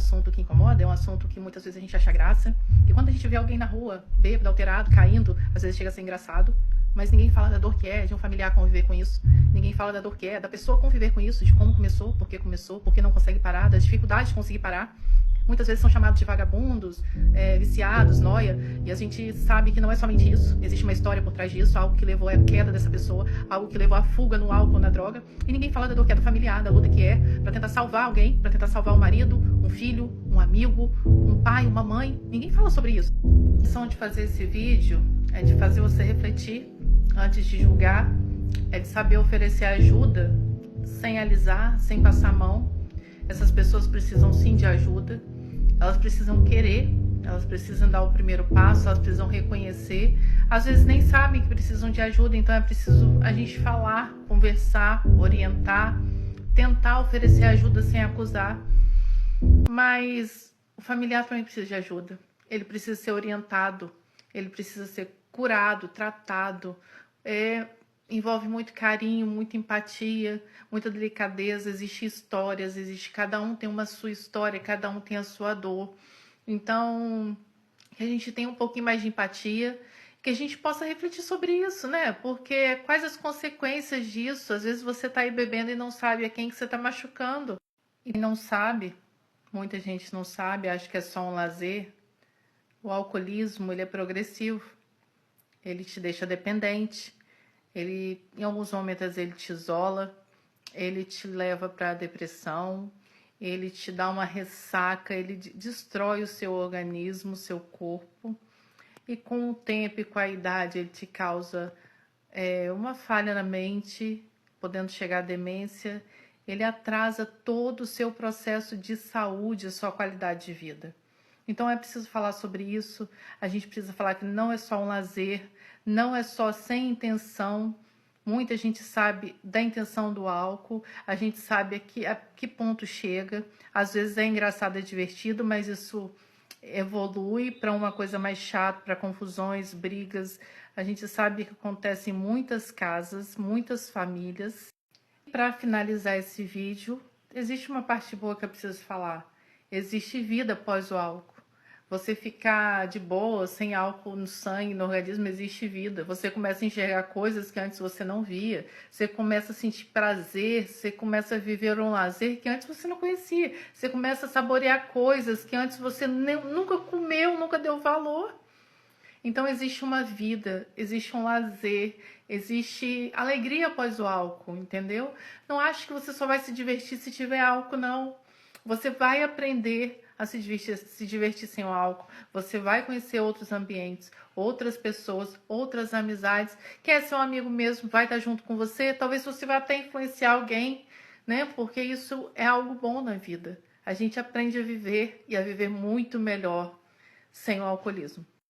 assunto que incomoda, é um assunto que muitas vezes a gente acha graça. E quando a gente vê alguém na rua, bêbado, alterado, caindo, às vezes chega a ser engraçado. Mas ninguém fala da dor que é de um familiar conviver com isso. Ninguém fala da dor que é da pessoa conviver com isso, de como começou, por que não consegue parar, das dificuldades de conseguir parar. Muitas vezes são chamados de vagabundos, viciados, nóia, e a gente sabe que não é somente isso. Existe uma história por trás disso, algo que levou à queda dessa pessoa, algo que levou à fuga no álcool, na droga. E ninguém fala da dor que é do familiar, da luta que é para tentar salvar alguém, para tentar salvar um marido, um filho, um amigo, um pai, uma mãe. Ninguém fala sobre isso. A intenção de fazer esse vídeo é de fazer você refletir antes de julgar, é de saber oferecer ajuda sem alisar, sem passar a mão. Essas pessoas precisam sim de ajuda, elas precisam querer, elas precisam dar o primeiro passo, elas precisam reconhecer. Às vezes nem sabem que precisam de ajuda, então é preciso a gente falar, conversar, orientar, tentar oferecer ajuda sem acusar. Mas o familiar também precisa de ajuda, ele precisa ser orientado, ele precisa ser curado, tratado. Envolve muito carinho, muita empatia, muita delicadeza, existem histórias, cada um tem uma sua história, cada um tem a sua dor. Então, que a gente tenha um pouquinho mais de empatia, que a gente possa refletir sobre isso, né? Porque quais as consequências disso? Às vezes você tá aí bebendo e não sabe a quem que você tá machucando. E não sabe, muita gente não sabe, acha que é só um lazer. O alcoolismo, ele é progressivo, ele te deixa dependente. Ele, em alguns momentos, ele te isola, ele te leva para a depressão, ele te dá uma ressaca, ele destrói o seu organismo, o seu corpo. E com o tempo e com a idade, ele te causa uma falha na mente, podendo chegar à demência. Ele atrasa todo o seu processo de saúde, a sua qualidade de vida. Então é preciso falar sobre isso, a gente precisa falar que não é só um lazer, não é só sem intenção. Muita gente sabe da intenção do álcool, a gente sabe a que ponto chega. Às vezes é engraçado, é divertido, mas isso evolui para uma coisa mais chata, para confusões, brigas. A gente sabe que acontece em muitas casas, muitas famílias. Para finalizar esse vídeo, existe uma parte boa que eu preciso falar. Existe vida após o álcool. Você ficar de boa, sem álcool no sangue, no organismo, existe vida. Você começa a enxergar coisas que antes você não via. Você começa a sentir prazer, você começa a viver um lazer que antes você não conhecia. Você começa a saborear coisas que antes você nunca comeu, nunca deu valor. Então existe uma vida, existe um lazer, existe alegria após o álcool, entendeu? Não acho que você só vai se divertir se tiver álcool, não. Você vai aprender a se divertir sem o álcool. Você vai conhecer outros ambientes, outras pessoas, outras amizades. Quer ser um amigo mesmo, vai estar junto com você. Talvez você vá até influenciar alguém, né? Porque isso é algo bom na vida. A gente aprende a viver e a viver muito melhor sem o alcoolismo.